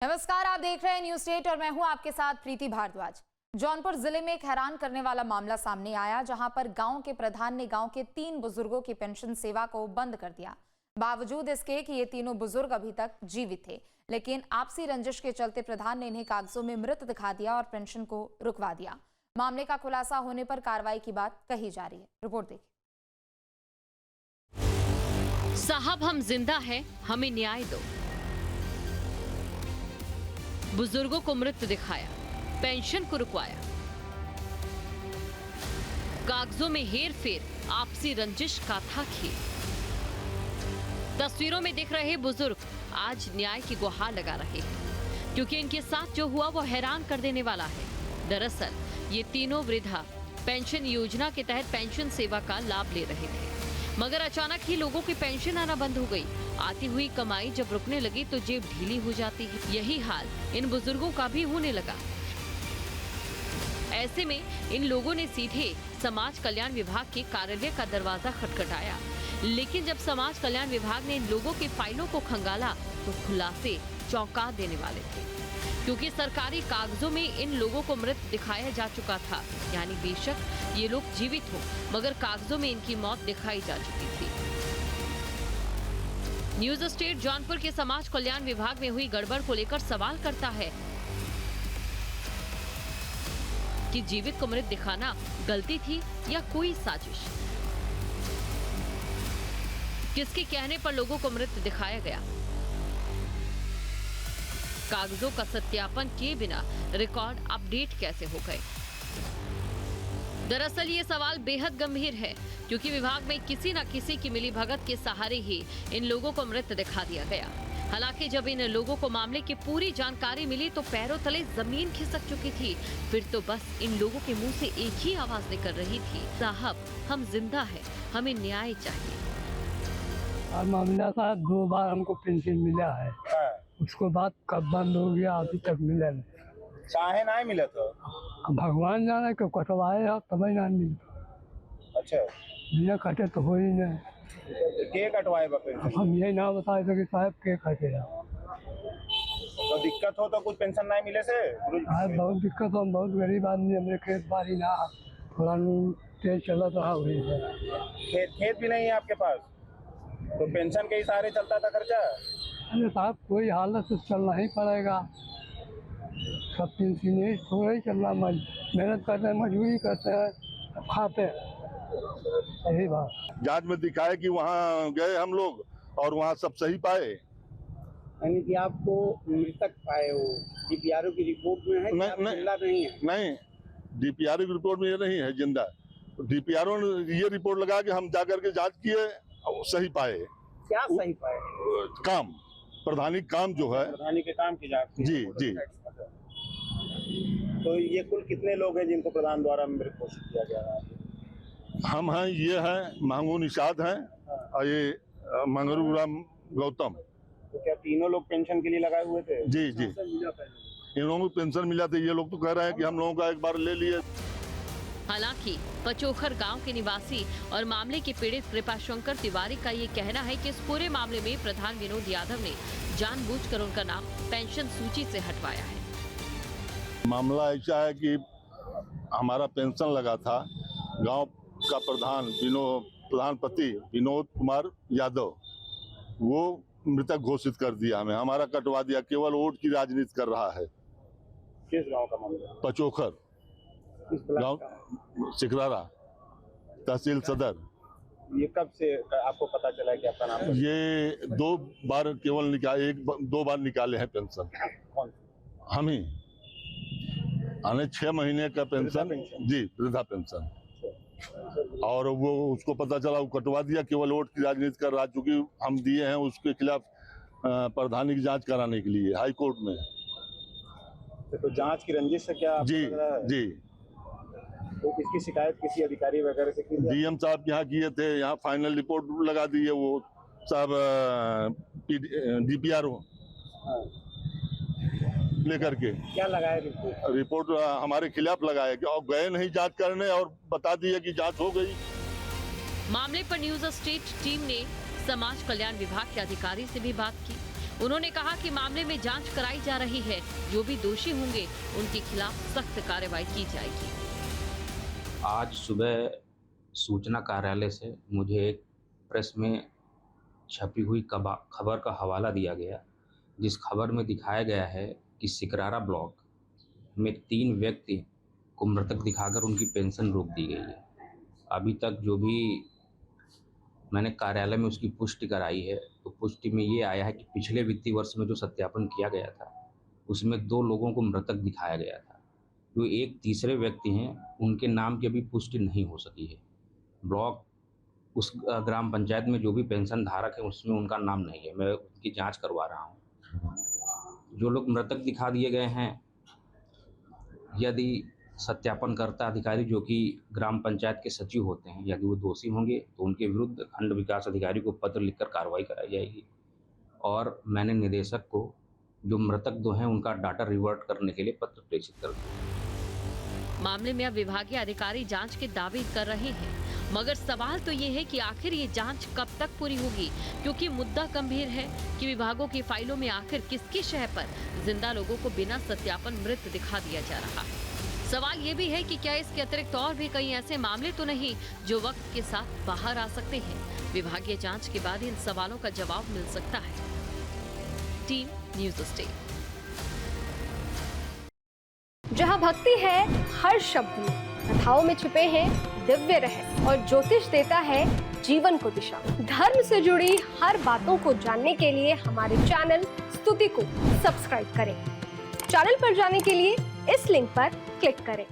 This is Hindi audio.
नमस्कार, आप देख रहे हैं न्यूज स्टेट और मैं हूं आपके साथ प्रीति भारद्वाज। जौनपुर जिले में एक हैरान करने वाला मामला सामने आया, जहां पर गांव के प्रधान ने गांव के 3 बुजुर्गों की पेंशन सेवा को बंद कर दिया। बावजूद इसके कि ये तीनों बुजुर्ग अभी तक जीवित थे, लेकिन आपसी रंजिश के चलते प्रधान ने इन्हें कागजों में मृत दिखा दिया और पेंशन को रुकवा दिया। मामले का खुलासा होने पर कार्रवाई की बात कही जा रही है। रिपोर्ट देखिए। साहब, हम जिंदा हैं, हमें न्याय दो। बुजुर्गों को मृत दिखाया, पेंशन को रुकवाया, कागजों में हेर फेर, आपसी रंजिश का था खेल। तस्वीरों में दिख रहे बुजुर्ग आज न्याय की गुहार लगा रहे हैं, क्योंकि इनके साथ जो हुआ वो हैरान कर देने वाला है। दरअसल ये तीनों वृद्धा पेंशन योजना के तहत पेंशन सेवा का लाभ ले रहे थे, मगर अचानक ही लोगों की पेंशन आना बंद हो गई। आती हुई कमाई जब रुकने लगी तो जेब ढीली हो जाती है। यही हाल इन बुजुर्गों का भी होने लगा। ऐसे में इन लोगों ने सीधे समाज कल्याण विभाग के कार्यालय का दरवाजा खटखटाया, लेकिन जब समाज कल्याण विभाग ने इन लोगों की फाइलों को खंगाला तो खुलासे चौंका देने वाले थे, क्योंकि सरकारी कागजों में इन लोगों को मृत दिखाया जा चुका था। यानी बेशक ये लोग जीवित हो, मगर कागजों में इनकी मौत दिखाई जा चुकी थी। न्यूज स्टेट जौनपुर के समाज कल्याण विभाग में हुई गड़बड़ को लेकर सवाल करता है कि जीवित को मृत दिखाना गलती थी या कोई साजिश। किसके कहने पर लोगों को मृत दिखाया गया? कागजों का सत्यापन किए बिना रिकॉर्ड अपडेट कैसे हो गए? दरअसल ये सवाल बेहद गंभीर है, क्योंकि विभाग में किसी न किसी की मिलीभगत के सहारे ही इन लोगों को मृत दिखा दिया गया। हालांकि जब इन लोगों को मामले की पूरी जानकारी मिली तो पैरों तले जमीन खिसक चुकी थी। फिर तो बस इन लोगों के मुंह से एक ही आवाज निकल रही थी, साहब हम जिंदा हैं, हमें न्याय चाहिए। मामला था 2 बार हमको पेंशन मिला है, उसको बाद कब बंद हो गया अभी तक मिला नहीं। चाहे ना मिले तो भगवान जाने क्यों कटवाए तब ही ना मिले। अच्छा, बिना कटे तो हो ही नहीं। के कटवाए हम यही ना बताए थे कि साहब के कटेगा। तो दिक्कत हो तो कुछ पेंशन नहीं मिले से बहुत दिक्कत हो, हम बहुत गरीब आदमी, हमने खेत बाड़ी ना थोड़ा तेज चला रहा हुई है। खेत भी नहीं है आपके पास, तो पेंशन के सहारे चलता था खर्चा? अरे साहब कोई हालत से चलना ही पड़ेगा, सब पेंशन थोड़ा ही चलना, मेहनत करते हैं, मजदूरी करते हैं, खाते हैं, यही बात। जांच में दिखाए कि वहाँ गए हम लोग और वहाँ सब सही पाए। यानी कि आपको मृतक पाए हो, डीपीआरओ की रिपोर्ट में है? नहीं है। नहीं, डीपीआरओ की रिपोर्ट में ये नहीं है जिंदा। डीपीआरओ ने ये रिपोर्ट लगा कि हम जाकर के जांच किए, सही पाए। क्या सही पाए? काम, प्रधानी काम जो है, प्रधानी के काम की जांच। जी जी। तो ये कुल कितने लोग हैं जिनको प्रधान द्वारा मृत घोषित किया गया है? हम हैं, ये हैं मांगू निषाद हैं और ये मंगरू राम गौतम। तो क्या तीनों लोग पेंशन के लिए लगाए हुए थे? जी जी, इन लोगों को पेंशन मिला था। ये लोग तो कह रहे हैं कि हम लोगों का एक बार ले लिए। हालांकि पचोखर गांव के निवासी और मामले के पीड़ित कृपाशंकर तिवारी का ये कहना है कि इस पूरे मामले में प्रधान विनोद यादव ने जानबूझकर उनका नाम पेंशन सूची से हटवाया है। मामला ऐसा है कि हमारा पेंशन लगा था, गांव का प्रधानपति विनोद कुमार यादव, वो मृतक घोषित कर दिया हमें, हमारा कटवा दिया, केवल वोट की राजनीति कर रहा है। किस गांव का मामला? पचोखर गांव, सिकरारा, तहसील सदर। ये कब से आपको पता चला कि आपका नाम? ये 2 बार केवल निकाले, 2 बार निकाले हैं पेंशन। कौन? हम ही 6 महीने का पेंशन, जी वृद्धा पेंशन। और वो उसको पता चला, वो कटवा दिया, केवल वोट की राजनीति कर रहा, चूंकि हम दिए हैं उसके खिलाफ प्रधानी की जांच कराने के लिए हाई कोर्ट में। तो जांच की रंजिश से क्या जी जी। तो इसकी शिकायत किसी अधिकारी वगैरह से की? डीएम साहब के यहाँ किए थे, यहाँ फाइनल रिपोर्ट लगा दी है वो साहब डीपीआरओ लेकर के। क्या लगाया रिपोर्ट हमारे खिलाफ लगाया और गए नहीं जांच करने और बता दिया कि जांच हो गई। मामले पर न्यूज स्टेट टीम ने समाज कल्याण विभाग के अधिकारी से भी बात की। उन्होंने कहा कि मामले में जांच कराई जा रही है, जो भी दोषी होंगे उनके खिलाफ सख्त कार्रवाई की जाएगी। आज सुबह सूचना कार्यालय से मुझे एक प्रेस में छपी हुई खबर का हवाला दिया गया, जिस खबर में दिखाया गया है कि सिकरारा ब्लॉक में 3 व्यक्ति को मृतक दिखाकर उनकी पेंशन रोक दी गई है। अभी तक जो भी मैंने कार्यालय में उसकी पुष्टि कराई है, तो पुष्टि में ये आया है कि पिछले वित्तीय वर्ष में जो सत्यापन किया गया था, उसमें 2 लोगों को मृतक दिखाया गया था। जो एक तीसरे व्यक्ति हैं, उनके नाम की अभी पुष्टि नहीं हो सकी है। ब्लॉक उस ग्राम पंचायत में जो भी पेंशन धारक है, उसमें उनका नाम नहीं है। मैं उनकी जांच करवा रहा हूँ। जो लोग मृतक दिखा दिए गए हैं, यदि सत्यापनकर्ता अधिकारी जो कि ग्राम पंचायत के सचिव होते हैं, यदि वो दोषी होंगे तो उनके विरुद्ध खंड विकास अधिकारी को पत्र लिखकर कार्रवाई कराई जाएगी। और मैंने निदेशक को जो मृतक 2 हैं उनका डाटा रिवर्ट करने के लिए पत्र प्रेषित कर दिया। मामले में अब विभागीय अधिकारी जांच के दावे कर रहे हैं, मगर सवाल तो ये है कि आखिर ये जांच कब तक पूरी होगी, क्योंकि मुद्दा गंभीर है कि विभागों की फाइलों में आखिर किसकी शह पर जिंदा लोगों को बिना सत्यापन मृत दिखा दिया जा रहा है। सवाल ये भी है कि क्या इसके अतिरिक्त और भी कई ऐसे मामले तो नहीं जो वक्त के साथ बाहर आ सकते हैं। विभागीय जांच के बाद इन सवालों का जवाब मिल सकता है। Team news state. जहां भक्ति है हर शब्द में, कथाओं में छुपे हैं दिव्य रहस्य और ज्योतिष देता है जीवन को दिशा। धर्म से जुड़ी हर बातों को जानने के लिए हमारे चैनल स्तुति को सब्सक्राइब करें। चैनल पर जाने के लिए इस लिंक पर क्लिक करें।